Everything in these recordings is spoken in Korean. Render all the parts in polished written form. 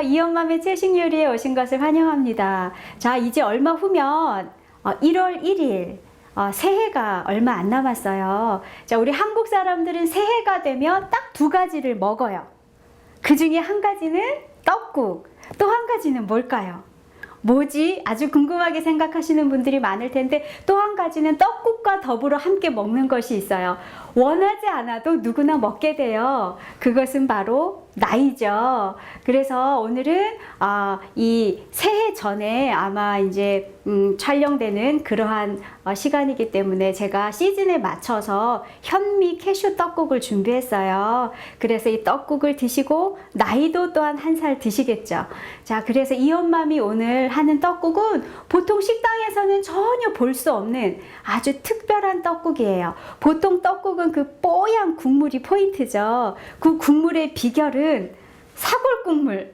이엄맘의 채식 요리에 오신 것을 환영합니다. 자, 이제 얼마 후면 1월 1일 새해가 얼마 안 남았어요. 자, 우리 한국 사람들은 새해가 되면 딱 두 가지를 먹어요. 그 중에 한 가지는 떡국, 또 한 가지는 뭘까요? 뭐지? 아주 궁금하게 생각하시는 분들이 많을 텐데 또 한 가지는 떡국과 더불어 함께 먹는 것이 있어요. 원하지 않아도 누구나 먹게 돼요. 그것은 바로 나이죠. 그래서 오늘은 이 새해 전에 아마 이제 촬영되는 그러한 시간이기 때문에 제가 시즌에 맞춰서 현미 캐슈 떡국을 준비했어요. 그래서 이 떡국을 드시고 나이도 또한 한 살 드시겠죠. 자, 그래서 이엄맘이 오늘 하는 떡국은 보통 식당에서는 전혀 볼 수 없는 아주 특별한 떡국이에요. 보통 떡국은 그 뽀얀 국물이 포인트죠. 그 국물의 비결은 사골국물.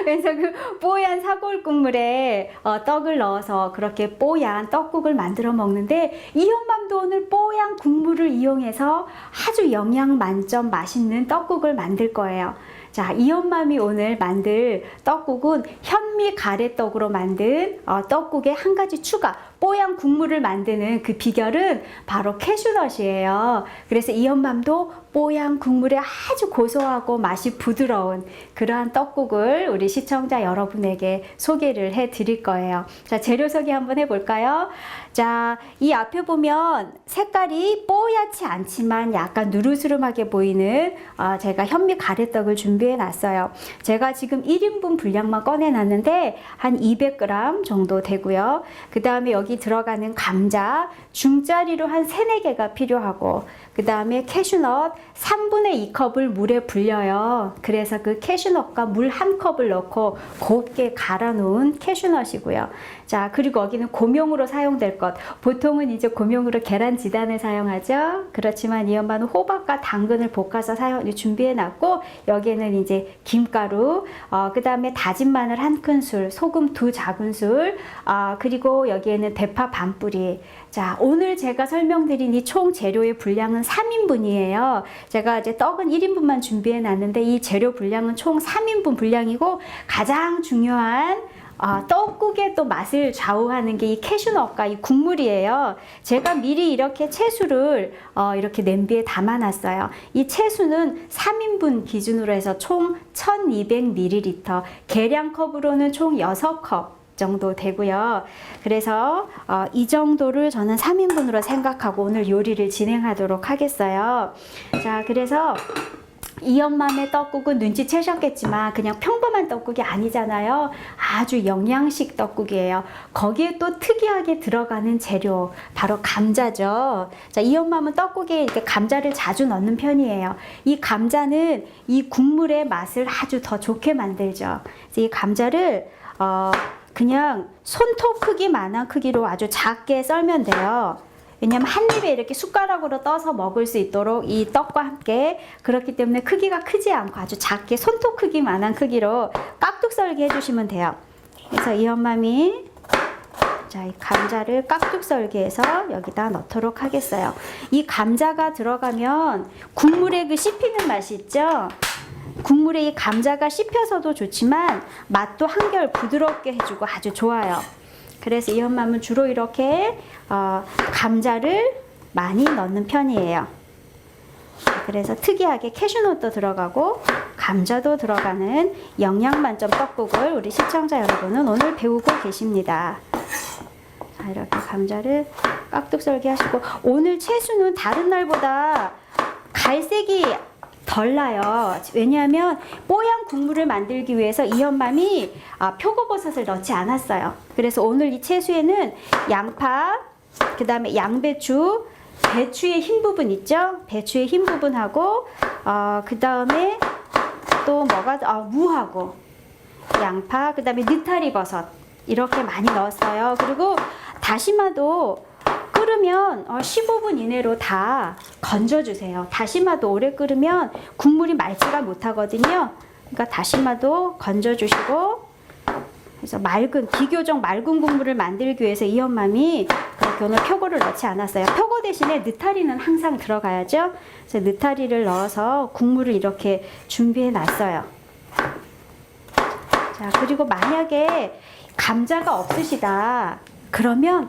그래서 그 뽀얀 사골국물에 떡을 넣어서 그렇게 뽀얀 떡국을 만들어 먹는데 이엄맘도 오늘 뽀얀 국물을 이용해서 아주 영양 만점 맛있는 떡국을 만들 거예요. 자, 이엄맘이 오늘 만들 떡국은 현미 가래떡으로 만든 떡국에 한 가지 추가, 뽀얀 국물을 만드는 그 비결은 바로 캐슈넛이에요. 그래서 이엄맘도 뽀얀 국물에 아주 고소하고 맛이 부드러운 그러한 떡국을 우리 시청자 여러분에게 소개를 해 드릴 거예요. 자, 재료 소개 한번 해볼까요? 자, 이 앞에 보면 색깔이 뽀얗지 않지만 약간 누르스름하게 보이는 제가 현미 가래떡을 준비해 놨어요. 제가 지금 1인분 분량만 꺼내 놨는데 한 200g 정도 되고요. 그 다음에 여기 들어가는 감자 중짜리로 한 3, 4개가 필요하고, 그 다음에 캐슈넛 3분의 2컵을 물에 불려요. 그래서 그 캐슈넛과 물 1컵을 넣고 곱게 갈아 놓은 캐슈넛이고요. 자, 그리고 여기는 고명으로 사용될 것. 보통은 이제 고명으로 계란 지단을 사용하죠. 그렇지만 이 엄마는 호박과 당근을 볶아서 준비해 놨고, 여기에는 이제 김가루, 그 다음에 다진 마늘 1큰술, 소금 2작은술, 그리고 여기에는 대파 반 뿌리. 자, 오늘 제가 설명드린 이 총 재료의 분량은 3인분이에요. 제가 이제 떡은 1인분만 준비해 놨는데 이 재료 분량은 총 3인분 분량이고, 가장 중요한 떡국의 또 맛을 좌우하는 게 이 캐슈넛과 이 국물이에요. 제가 미리 이렇게 채수를 이렇게 냄비에 담아 놨어요. 이 채수는 3인분 기준으로 해서 총 1200ml, 계량컵으로는 총 6컵 정도 되고요. 그래서 이 정도를 저는 3인분으로 생각하고 오늘 요리를 진행하도록 하겠어요. 자, 그래서 이엄맘의 떡국은 눈치채셨겠지만 그냥 평범한 떡국이 아니잖아요. 아주 영양식 떡국이에요. 거기에 또 특이하게 들어가는 재료, 바로 감자죠. 자, 이엄맘은 떡국에 이렇게 감자를 자주 넣는 편이에요. 이 감자는 이 국물의 맛을 아주 더 좋게 만들죠. 그래서 이 감자를 그냥 손톱 크기만한 크기로 아주 작게 썰면 돼요. 왜냐면 한 입에 이렇게 숟가락으로 떠서 먹을 수 있도록 이 떡과 함께, 그렇기 때문에 크기가 크지 않고 아주 작게 손톱 크기만한 크기로 깍둑 썰기 해주시면 돼요. 그래서 이엄맘이 이 감자를 깍둑 썰기 해서 여기다 넣도록 하겠어요. 이 감자가 들어가면 국물에 그 씹히는 맛이 있죠? 국물에 이 감자가 씹혀서도 좋지만 맛도 한결 부드럽게 해주고 아주 좋아요. 그래서 이엄맘은 주로 이렇게 감자를 많이 넣는 편이에요. 그래서 특이하게 캐슈넛도 들어가고 감자도 들어가는 영양 만점 떡국을 우리 시청자 여러분은 오늘 배우고 계십니다. 자, 이렇게 감자를 깍둑 썰기 하시고, 오늘 채수는 다른 날보다 갈색이 덜 나요. 왜냐하면 뽀얀 국물을 만들기 위해서 이엄맘이 표고버섯을 넣지 않았어요. 그래서 오늘 이 채수에는 양파, 그 다음에 양배추, 배추의 흰 부분 있죠? 배추의 흰 부분하고 그 다음에 또 무하고 양파, 그 다음에 느타리 버섯 이렇게 많이 넣었어요. 그리고 다시마도 끓으면 15분 이내로 다 건져주세요. 다시마도 오래 끓으면 국물이 맑지가 못하거든요. 그러니까 다시마도 건져주시고, 그래서 비교적 맑은 국물을 만들기 위해서 이엄맘이 그렇게 오늘 표고를 넣지 않았어요. 표고 대신에 느타리는 항상 들어가야죠. 그래서 느타리를 넣어서 국물을 이렇게 준비해 놨어요. 자, 그리고 만약에 감자가 없으시다. 그러면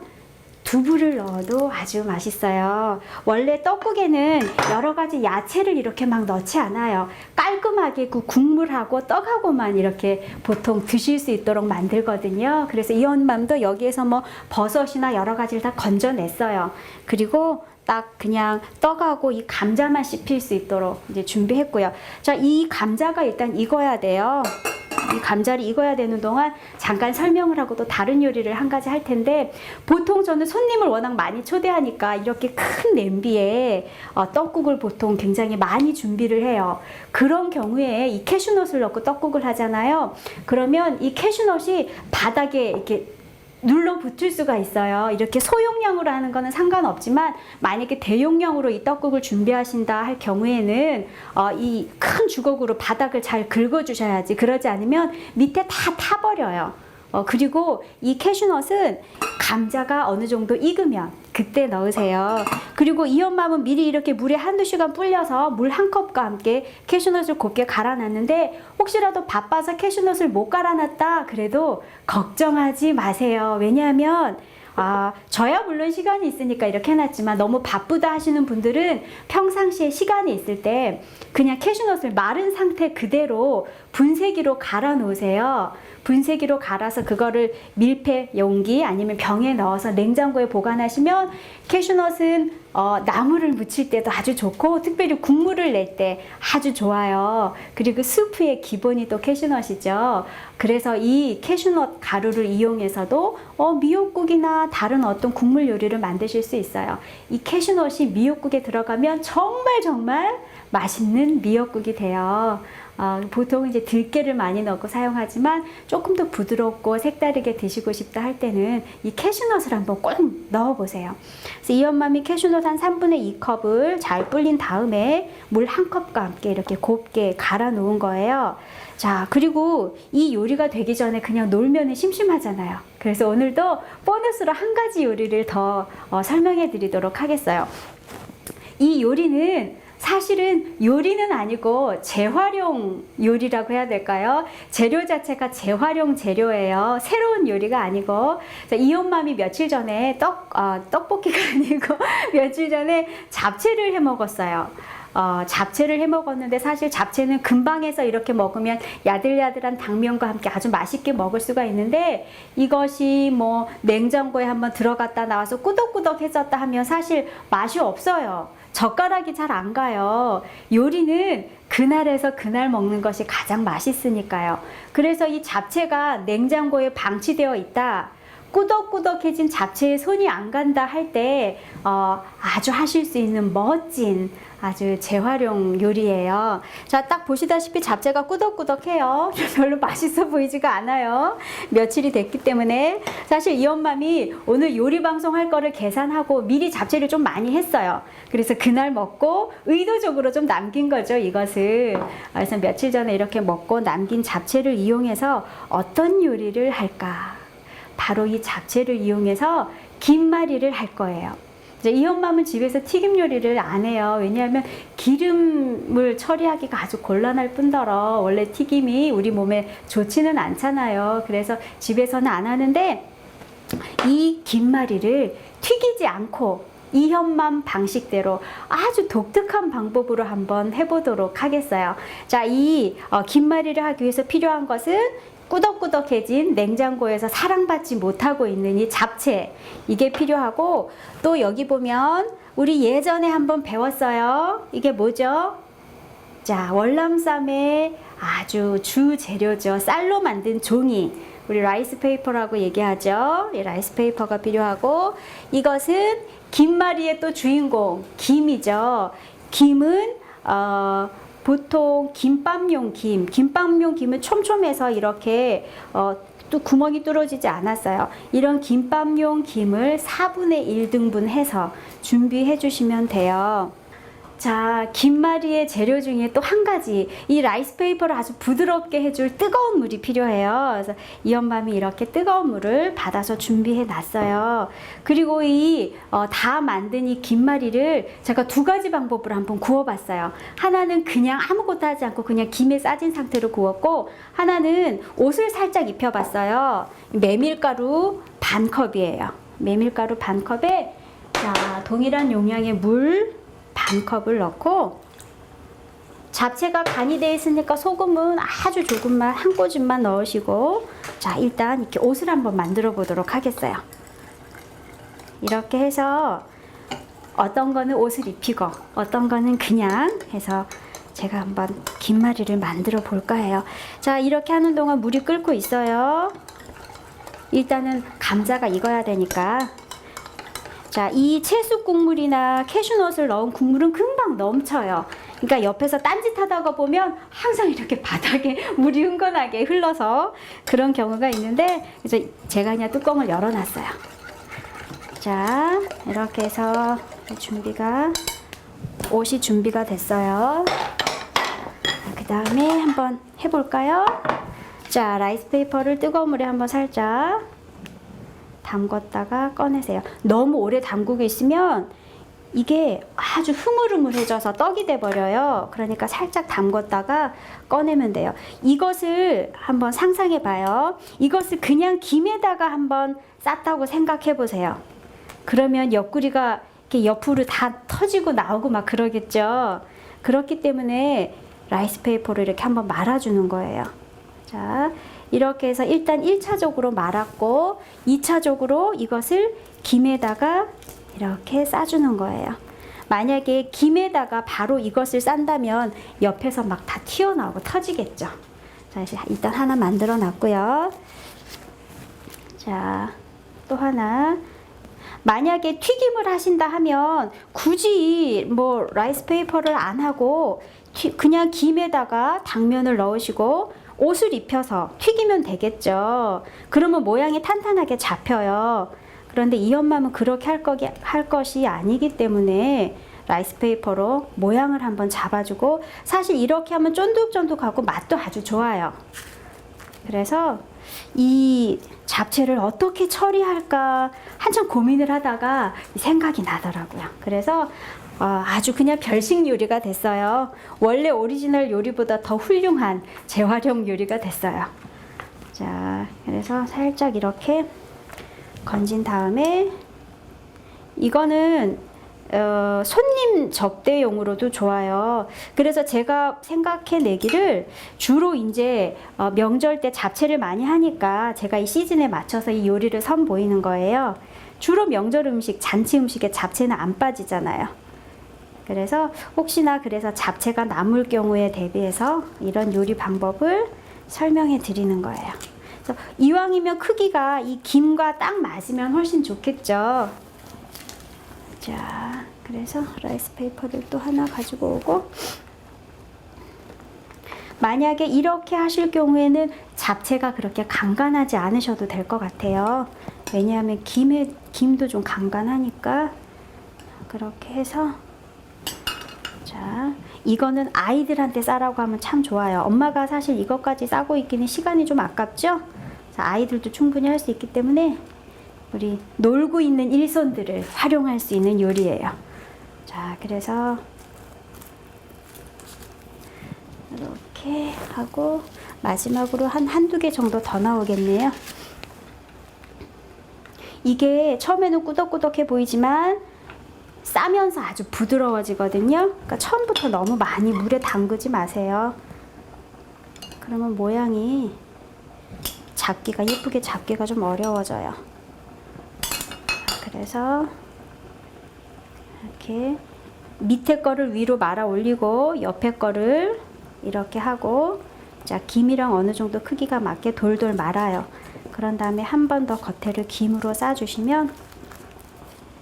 두부를 넣어도 아주 맛있어요. 원래 떡국에는 여러 가지 야채를 이렇게 막 넣지 않아요. 깔끔하게 그 국물하고 떡하고만 이렇게 보통 드실 수 있도록 만들거든요. 그래서 이엄맘도 여기에서 뭐 버섯이나 여러 가지를 다 건져냈어요. 그리고 딱 그냥 떡하고 이 감자만 씹힐 수 있도록 이제 준비했고요. 자, 이 감자가 일단 익어야 돼요. 이 감자를 익어야 되는 동안 잠깐 설명을 하고 또 다른 요리를 한 가지 할 텐데, 보통 저는 손님을 워낙 많이 초대하니까 이렇게 큰 냄비에 떡국을 보통 굉장히 많이 준비를 해요. 그런 경우에 이 캐슈넛을 넣고 떡국을 하잖아요. 그러면 이 캐슈넛이 바닥에 이렇게 눌러 붙을 수가 있어요. 이렇게 소용량으로 하는 거는 상관없지만 만약에 대용량으로 이 떡국을 준비하신다 할 경우에는 이 큰 주걱으로 바닥을 잘 긁어 주셔야지. 그러지 않으면 밑에 다 타버려요. 그리고 이 캐슈넛은 감자가 어느 정도 익으면 그때 넣으세요. 그리고 이엄맘은 미리 이렇게 물에 한두 시간 불려서 물 한 컵과 함께 캐슈넛을 곱게 갈아놨는데, 혹시라도 바빠서 캐슈넛을 못 갈아놨다 그래도 걱정하지 마세요. 왜냐하면 저야 물론 시간이 있으니까 이렇게 해놨지만, 너무 바쁘다 하시는 분들은 평상시에 시간이 있을 때 그냥 캐슈넛을 마른 상태 그대로 분쇄기로 갈아 놓으세요. 분쇄기로 갈아서 그거를 밀폐 용기 아니면 병에 넣어서 냉장고에 보관하시면 캐슈넛은 나물을 무칠 때도 아주 좋고, 특별히 국물을 낼 때 아주 좋아요. 그리고 스프의 기본이 또 캐슈넛이죠. 그래서 이 캐슈넛 가루를 이용해서도 미역국이나 다른 어떤 국물 요리를 만드실 수 있어요. 이 캐슈넛이 미역국에 들어가면 정말 맛있는 미역국이 돼요. 보통 이제 들깨를 많이 넣고 사용하지만 조금 더 부드럽고 색다르게 드시고 싶다 할 때는 이 캐슈넛을 한번 꼭 넣어보세요. 그래서 이엄맘이 캐슈넛 한 3분의 2컵을 잘 불린 다음에 물 한 컵과 함께 이렇게 곱게 갈아 놓은 거예요. 자, 그리고 이 요리가 되기 전에 그냥 놀면 심심하잖아요. 그래서 오늘도 보너스로 한 가지 요리를 더 설명해 드리도록 하겠어요. 이 요리는 사실은 요리는 아니고 재활용 요리라고 해야 될까요? 재료 자체가 재활용 재료예요. 새로운 요리가 아니고. 이엄맘이 며칠 전에 떡볶이가 아니고 며칠 전에 잡채를 해 먹었어요. 잡채를 해 먹었는데, 사실 잡채는 금방 해서 이렇게 먹으면 야들야들한 당면과 함께 아주 맛있게 먹을 수가 있는데, 이것이 뭐 냉장고에 한번 들어갔다 나와서 꾸덕꾸덕해졌다 하면 사실 맛이 없어요. 젓가락이 잘 안 가요. 요리는 그날에서 그날 먹는 것이 가장 맛있으니까요. 그래서 이 잡채가 냉장고에 방치되어 있다, 꾸덕꾸덕해진 잡채에 손이 안 간다 할 때 아주 하실 수 있는 멋진 아주 재활용 요리예요. 자, 딱 보시다시피 잡채가 꾸덕꾸덕해요. 별로 맛있어 보이지가 않아요. 며칠이 됐기 때문에. 사실 이엄맘이 오늘 요리 방송 할 거를 계산하고 미리 잡채를 좀 많이 했어요. 그래서 그날 먹고 의도적으로 좀 남긴 거죠, 이것을. 그래서 며칠 전에 이렇게 먹고 남긴 잡채를 이용해서 어떤 요리를 할까? 바로 이 잡채를 이용해서 김말이를 할 거예요. 이엄맘은 집에서 튀김 요리를 안 해요. 왜냐하면 기름을 처리하기가 아주 곤란할 뿐더러 원래 튀김이 우리 몸에 좋지는 않잖아요. 그래서 집에서는 안 하는데, 이 김말이를 튀기지 않고 이엄맘 방식대로 아주 독특한 방법으로 한번 해보도록 하겠어요. 자, 이 김말이를 하기 위해서 필요한 것은 꾸덕꾸덕해진 냉장고에서 사랑받지 못하고 있는 이 잡채, 이게 필요하고, 또 여기 보면 우리 예전에 한번 배웠어요. 이게 뭐죠? 자, 월남쌈의 아주 주 재료죠. 쌀로 만든 종이, 우리 라이스 페이퍼라고 얘기하죠. 이 라이스 페이퍼가 필요하고, 이것은 김말이의 또 주인공 김이죠. 김은 보통 김밥용 김은 촘촘해서 이렇게 또 구멍이 뚫어지지 않았어요. 이런 김밥용 김을 4분의 1등분 해서 준비해 주시면 돼요. 자, 김말이의 재료 중에 또 한 가지, 이 라이스페이퍼를 아주 부드럽게 해줄 뜨거운 물이 필요해요. 그래서 이 엄마미 이렇게 뜨거운 물을 받아서 준비해 놨어요. 그리고 다 만든 이 김말이를 제가 두 가지 방법으로 한번 구워봤어요. 하나는 그냥 아무것도 하지 않고 그냥 김에 싸진 상태로 구웠고, 하나는 옷을 살짝 입혀봤어요. 메밀가루 반 컵이에요. 메밀가루 반 컵에, 자, 동일한 용량의 물 반 컵을 넣고, 잡채가 간이 되어 있으니까 소금은 아주 조금만, 한 꼬집만 넣으시고, 자, 일단 이렇게 옷을 한번 만들어 보도록 하겠어요. 이렇게 해서 어떤 거는 옷을 입히고 어떤 거는 그냥 해서 제가 한번 김말이를 만들어 볼까 해요. 자, 이렇게 하는 동안 물이 끓고 있어요. 일단은 감자가 익어야 되니까, 자, 이 채수 국물이나 캐슈넛을 넣은 국물은 금방 넘쳐요. 그러니까 옆에서 딴짓하다가 보면 항상 이렇게 바닥에 물이 흥건하게 흘러서 그런 경우가 있는데, 그래서 제가 그냥 뚜껑을 열어놨어요. 자, 이렇게 해서 옷이 준비가 됐어요. 그 다음에 한번 해볼까요? 자, 라이스페이퍼를 뜨거운 물에 한번 살짝 담궜다가 꺼내세요. 너무 오래 담그고 있으면 이게 아주 흐물흐물해져서 떡이 돼버려요. 그러니까 살짝 담궜다가 꺼내면 돼요. 이것을 한번 상상해 봐요. 이것을 그냥 김에다가 한번 쌌다고 생각해 보세요. 그러면 옆구리가 이렇게 옆으로 다 터지고 나오고 막 그러겠죠. 그렇기 때문에 라이스페이퍼를 이렇게 한번 말아주는 거예요. 자, 이렇게 해서 일단 1차적으로 말았고, 2차적으로 이것을 김에다가 이렇게 싸주는 거예요. 만약에 김에다가 바로 이것을 싼다면 옆에서 막 다 튀어나오고 터지겠죠. 자, 일단 하나 만들어 놨고요. 자, 또 하나. 만약에 튀김을 하신다 하면 굳이 뭐 라이스페이퍼를 안 하고 그냥 김에다가 당면을 넣으시고 옷을 입혀서 튀기면 되겠죠. 그러면 모양이 탄탄하게 잡혀요. 그런데 이 엄마는 그렇게 할 것이 아니기 때문에 라이스페이퍼로 모양을 한번 잡아주고, 사실 이렇게 하면 쫀득쫀득하고 맛도 아주 좋아요. 그래서 이 잡채를 어떻게 처리할까 한참 고민을 하다가 생각이 나더라고요. 그래서 아주 그냥 별식 요리가 됐어요. 원래 오리지널 요리보다 더 훌륭한 재활용 요리가 됐어요. 자, 그래서 살짝 이렇게 건진 다음에, 이거는 손님 접대용으로도 좋아요. 그래서 제가 생각해내기를 주로 이제 명절 때 잡채를 많이 하니까 제가 이 시즌에 맞춰서 이 요리를 선보이는 거예요. 주로 명절 음식, 잔치 음식에 잡채는 안 빠지잖아요. 그래서 혹시나 그래서 잡채가 남을 경우에 대비해서 이런 요리 방법을 설명해 드리는 거예요. 그래서 이왕이면 크기가 이 김과 딱 맞으면 훨씬 좋겠죠. 자, 그래서 라이스페이퍼를 또 하나 가지고 오고, 만약에 이렇게 하실 경우에는 잡채가 그렇게 간간하지 않으셔도 될 것 같아요. 왜냐하면 김도 좀 간간하니까. 그렇게 해서, 자, 이거는 아이들한테 싸라고 하면 참 좋아요. 엄마가 사실 이것까지 싸고 있기는 시간이 좀 아깝죠? 자, 아이들도 충분히 할 수 있기 때문에 우리 놀고 있는 일손들을 활용할 수 있는 요리예요. 자, 그래서 이렇게 하고 마지막으로 한두 개 정도 더 나오겠네요. 이게 처음에는 꾸덕꾸덕해 보이지만 싸면서 아주 부드러워지거든요. 그러니까 처음부터 너무 많이 물에 담그지 마세요. 그러면 모양이 예쁘게 잡기가 좀 어려워져요. 그래서 이렇게 밑에 거를 위로 말아 올리고 옆에 거를 이렇게 하고, 자, 김이랑 어느 정도 크기가 맞게 돌돌 말아요. 그런 다음에 한 번 더 겉에를 김으로 싸주시면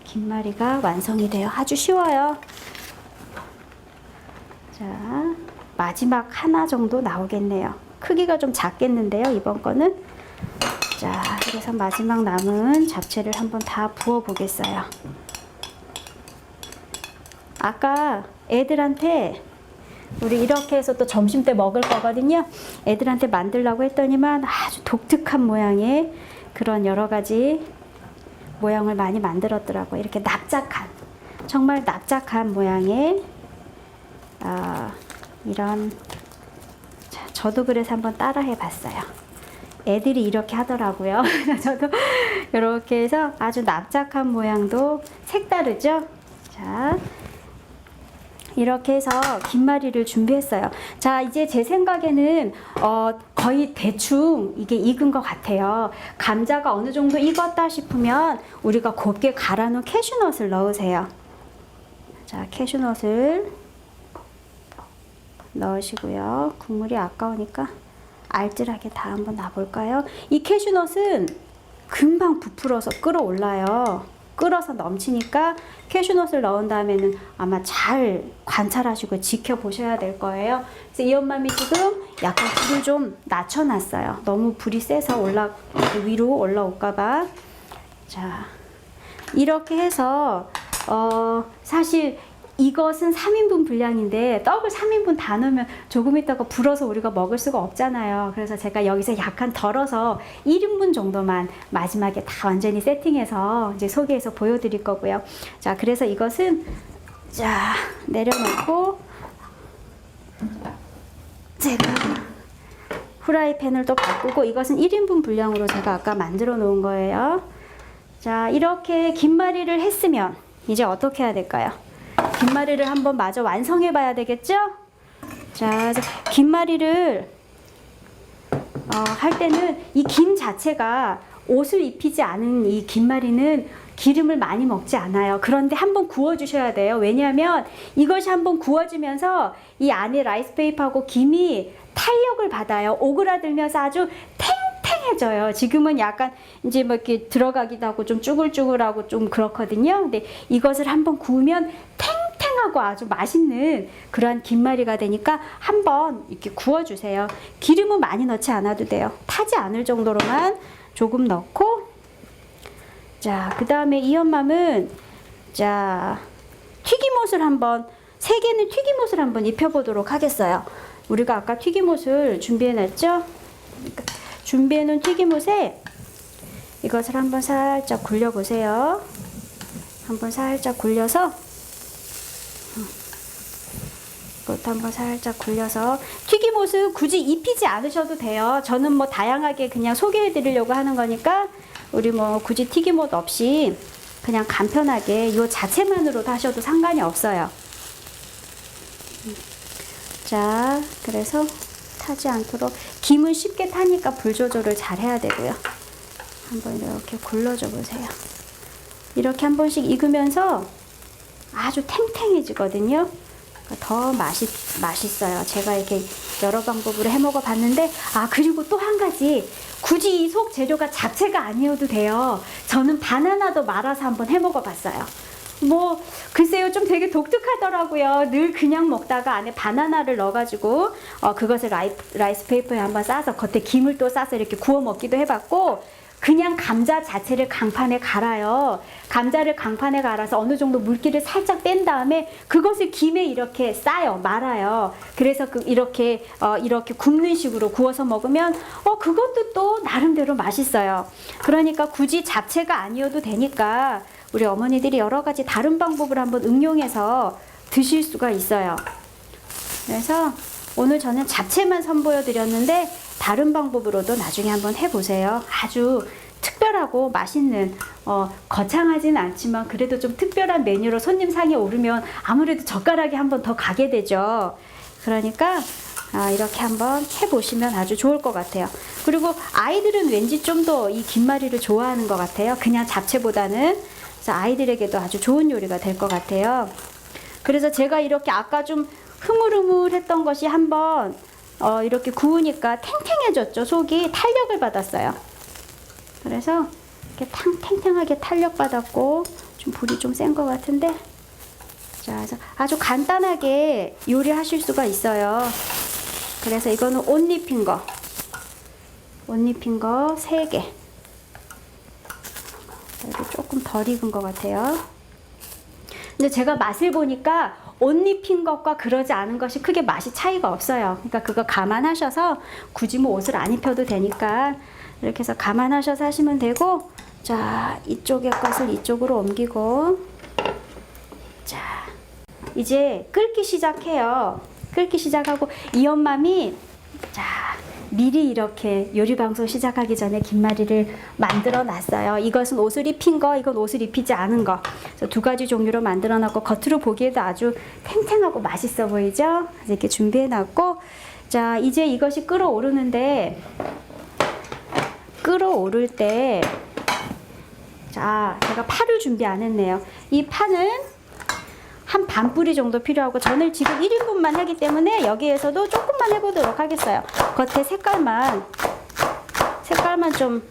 김말이가 완성이 돼요. 아주 쉬워요. 자, 마지막 하나 정도 나오겠네요. 크기가 좀 작겠는데요, 이번 거는. 자, 그래서 마지막 남은 잡채를 한번 다 부어 보겠어요. 아까 애들한테 우리 이렇게 해서 또 점심 때 먹을 거거든요. 애들한테 만들려고 했더니만 아주 독특한 모양의 그런 여러 가지 모양을 많이 만들었더라고요. 이렇게 납작한, 정말 납작한 모양의 이런, 자, 저도 그래서 한번 따라 해봤어요. 애들이 이렇게 하더라고요. 저도 이렇게 해서 아주 납작한 모양도 색다르죠? 자, 이렇게 해서 김말이를 준비했어요. 자, 이제 제 생각에는 거의 대충 이게 익은 것 같아요. 감자가 어느 정도 익었다 싶으면 우리가 곱게 갈아 놓은 캐슈넛을 넣으세요. 자, 캐슈넛을 넣으시고요. 국물이 아까우니까 알뜰하게 다 한번 놔볼까요? 이 캐슈넛은 금방 부풀어서 끓어올라요. 끓어서 넘치니까 캐슈넛을 넣은 다음에는 아마 잘 관찰하시고 지켜보셔야 될 거예요. 그래서 이 엄마미 지금 약간 불을 좀 낮춰놨어요. 너무 불이 세서 위로 올라올까봐. 자, 이렇게 해서 사실 이것은 3인분 분량인데 떡을 3인분 다 넣으면 조금 있다가 불어서 우리가 먹을 수가 없잖아요. 그래서 제가 여기서 약간 덜어서 1인분 정도만 마지막에 다 완전히 세팅해서 이제 소개해서 보여드릴 거고요. 자, 그래서 이것은 자, 내려놓고 제가 후라이팬을 또 바꾸고 이것은 1인분 분량으로 제가 아까 만들어 놓은 거예요. 자, 이렇게 김말이를 했으면 이제 어떻게 해야 될까요? 김말이를 한번 마저 완성해 봐야 되겠죠? 자, 김말이를 할 때는 이 김 자체가 옷을 입히지 않은 이 김말이는 기름을 많이 먹지 않아요. 그런데 한번 구워 주셔야 돼요. 왜냐하면 이것이 한번 구워지면서 이 안에 라이스페이퍼하고 김이 탄력을 받아요. 오그라들면서 아주 탱탱해져요. 지금은 약간 이제 뭐 이렇게 들어가기도 하고 좀 쭈글쭈글하고 좀 그렇거든요. 근데 이것을 한번 구우면 탱탱하고 아주 맛있는 그러한 김말이가 되니까 한번 이렇게 구워주세요. 기름은 많이 넣지 않아도 돼요. 타지 않을 정도로만 조금 넣고, 자, 그 다음에 이 엄맘은 자, 튀김옷을 한번 3개는 튀김옷을 한번 입혀보도록 하겠어요. 우리가 아까 튀김옷을 준비해놨죠? 준비해놓은 튀김옷에 이것을 한번 살짝 굴려보세요. 한번 살짝 굴려서 이것도 한번 살짝 굴려서 튀김옷은 굳이 입히지 않으셔도 돼요. 저는 뭐 다양하게 그냥 소개해 드리려고 하는 거니까 우리 뭐 굳이 튀김옷 없이 그냥 간편하게 이 자체만으로도 하셔도 상관이 없어요. 자, 그래서 타지 않도록 김은 쉽게 타니까 불 조절을 잘 해야 되고요. 한번 이렇게 굴러줘 보세요. 이렇게 한 번씩 익으면서 아주 탱탱해지거든요. 그러니까 더 맛있어요. 제가 이렇게 여러 방법으로 해 먹어 봤는데, 그리고 또 한 가지, 굳이 이 속 재료가 잡채가 아니어도 돼요. 저는 바나나도 말아서 한번 해 먹어 봤어요. 뭐 글쎄요, 좀 되게 독특하더라고요. 늘 그냥 먹다가 안에 바나나를 넣어가지고 그것을 라이스 페이퍼에 한번 싸서 겉에 김을 또 싸서 이렇게 구워 먹기도 해봤고, 그냥 감자 자체를 강판에 갈아요. 감자를 강판에 갈아서 어느 정도 물기를 살짝 뺀 다음에 그것을 김에 이렇게 싸요, 말아요. 그래서 이렇게 굽는 식으로 구워서 먹으면 그것도 또 나름대로 맛있어요. 그러니까 굳이 잡채가 아니어도 되니까 우리 어머니들이 여러 가지 다른 방법을 한번 응용해서 드실 수가 있어요. 그래서 오늘 저는 잡채만 선보여 드렸는데 다른 방법으로도 나중에 한번 해보세요. 아주 특별하고 맛있는, 거창하진 않지만 그래도 좀 특별한 메뉴로 손님 상에 오르면 아무래도 젓가락이 한번 더 가게 되죠. 그러니까 이렇게 한번 해보시면 아주 좋을 것 같아요. 그리고 아이들은 왠지 좀 더 이 김말이를 좋아하는 것 같아요. 그냥 잡채보다는. 그래서 아이들에게도 아주 좋은 요리가 될 것 같아요. 그래서 제가 이렇게 아까 좀 흐물흐물했던 것이 한번 이렇게 구우니까 탱탱해졌죠. 속이 탄력을 받았어요. 그래서 이렇게 탱탱하게 탄력 받았고, 좀 불이 좀 센 것 같은데, 자, 그래서 아주 간단하게 요리하실 수가 있어요. 그래서 이거는 옷 입힌 거 3개. 그래도 조금 덜 익은 것 같아요. 근데 제가 맛을 보니까 옷 입힌 것과 그러지 않은 것이 크게 맛이 차이가 없어요. 그러니까 그거 감안하셔서 굳이 뭐 옷을 안 입혀도 되니까 이렇게 해서 감안하셔서 하시면 되고, 자, 이쪽의 것을 이쪽으로 옮기고, 자, 이제 끓기 시작해요. 끓기 시작하고 이엄맘이 자, 미리 이렇게 요리 방송 시작하기 전에 김말이를 만들어 놨어요. 이것은 옷을 입힌 거, 이건 옷을 입히지 않은 거. 그래서 두 가지 종류로 만들어 놨고 겉으로 보기에도 아주 탱탱하고 맛있어 보이죠? 그래서 이렇게 준비해 놨고, 자, 이제 이것이 끓어오르는데, 끓어오를 때, 자, 제가 파를 준비 안 했네요. 이 파는 한 반 뿌리 정도 필요하고, 저는 지금 1인분만 하기 때문에 여기에서도 조금만 해보도록 하겠어요. 겉에 색깔만 좀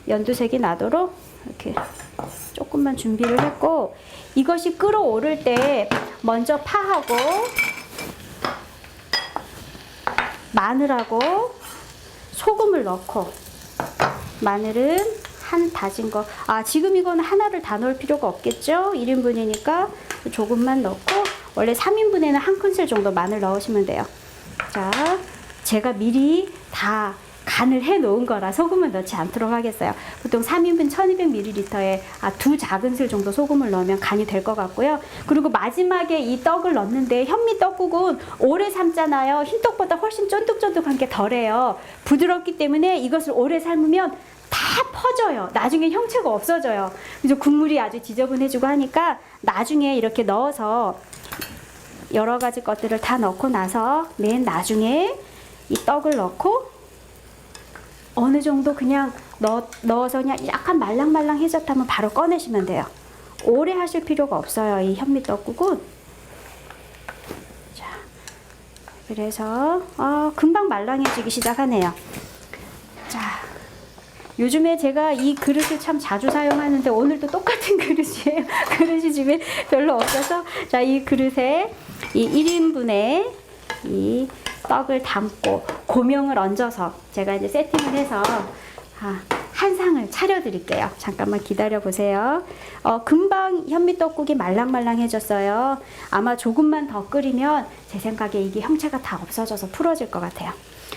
연두색이 나도록 이렇게 조금만 준비를 했고, 이것이 끓어오를 때 먼저 파하고 마늘하고 소금을 넣고, 마늘은 한 다진 거, 지금 이건 하나를 다 넣을 필요가 없겠죠? 1인분이니까 조금만 넣고, 원래 3인분에는 한 큰술 정도 마늘 넣으시면 돼요. 자, 제가 미리 다 간을 해 놓은 거라 소금은 넣지 않도록 하겠어요. 보통 3인분 1200ml에 두 작은술 정도 소금을 넣으면 간이 될 것 같고요. 그리고 마지막에 이 떡을 넣는데, 현미 떡국은 오래 삶잖아요. 흰떡보다 훨씬 쫀득쫀득한 게 덜해요. 부드럽기 때문에 이것을 오래 삶으면 다 퍼져요. 나중에 형체가 없어져요. 그래서 국물이 아주 지저분해지고 하니까 나중에 이렇게 넣어서 여러 가지 것들을 다 넣고 나서 맨 나중에 이 떡을 넣고 어느 정도 그냥 넣어서 그냥 약간 말랑말랑해졌다면 바로 꺼내시면 돼요. 오래 하실 필요가 없어요, 이 현미떡국은. 자, 그래서 금방 말랑해지기 시작하네요. 자, 요즘에 제가 이 그릇을 참 자주 사용하는데 오늘도 똑같은 그릇이에요. 그릇이 집에 별로 없어서, 자, 이 그릇에 이 1인분에 이 떡을 담고 고명을 얹어서 제가 이제 세팅을 해서 한 상을 차려 드릴게요. 잠깐만 기다려 보세요. 금방 현미떡국이 말랑말랑해졌어요. 아마 조금만 더 끓이면 제 생각에 이게 형체가 다 없어져서 풀어질 것 같아요.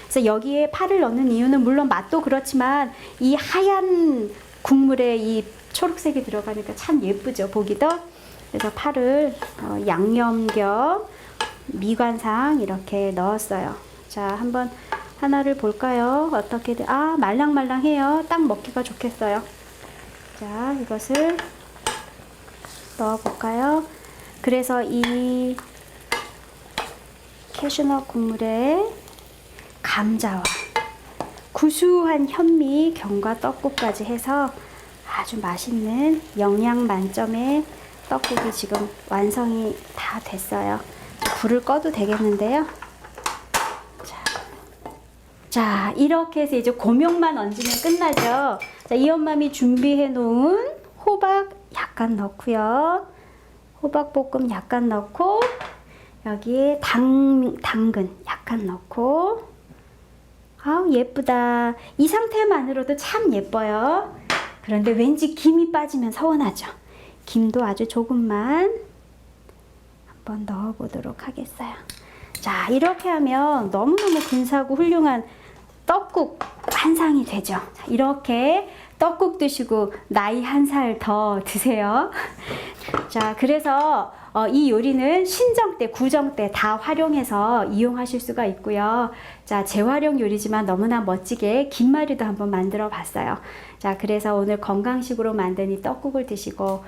그래서 여기에 파를 넣는 이유는 물론 맛도 그렇지만 이 하얀 국물에 이 초록색이 들어가니까 참 예쁘죠, 보기도. 그래서 파를 양념 겸 미관상 이렇게 넣었어요. 자, 한번 하나를 볼까요? 어떻게 말랑말랑해요. 딱 먹기가 좋겠어요. 자, 이것을 넣어볼까요? 그래서 이 캐슈넛 국물에 감자와 구수한 현미 견과 떡국까지 해서 아주 맛있는 영양 만점의 떡국이 지금 완성이 다 됐어요. 불을 꺼도 되겠는데요. 자, 이렇게 해서 이제 고명만 얹으면 끝나죠. 자, 이엄맘이 준비해 놓은 호박 약간 넣고요. 호박볶음 약간 넣고, 여기에 당근 약간 넣고, 예쁘다. 이 상태만으로도 참 예뻐요. 그런데 왠지 김이 빠지면 서운하죠. 김도 아주 조금만 한번 넣어보도록 하겠어요. 자, 이렇게 하면 너무너무 근사하고 훌륭한 떡국 한상이 되죠. 자, 이렇게 떡국 드시고 나이 한 살 더 드세요. 자, 그래서 이 요리는 신정 때, 구정 때 다 활용해서 이용하실 수가 있고요. 자, 재활용 요리지만 너무나 멋지게 김말이도 한번 만들어 봤어요. 자, 그래서 오늘 건강식으로 만든 이 떡국을 드시고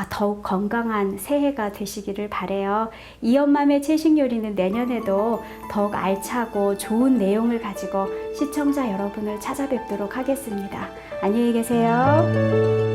더욱 건강한 새해가 되시기를 바래요. 이엄맘의 채식 요리는 내년에도 더욱 알차고 좋은 내용을 가지고 시청자 여러분을 찾아뵙도록 하겠습니다. 안녕히 계세요.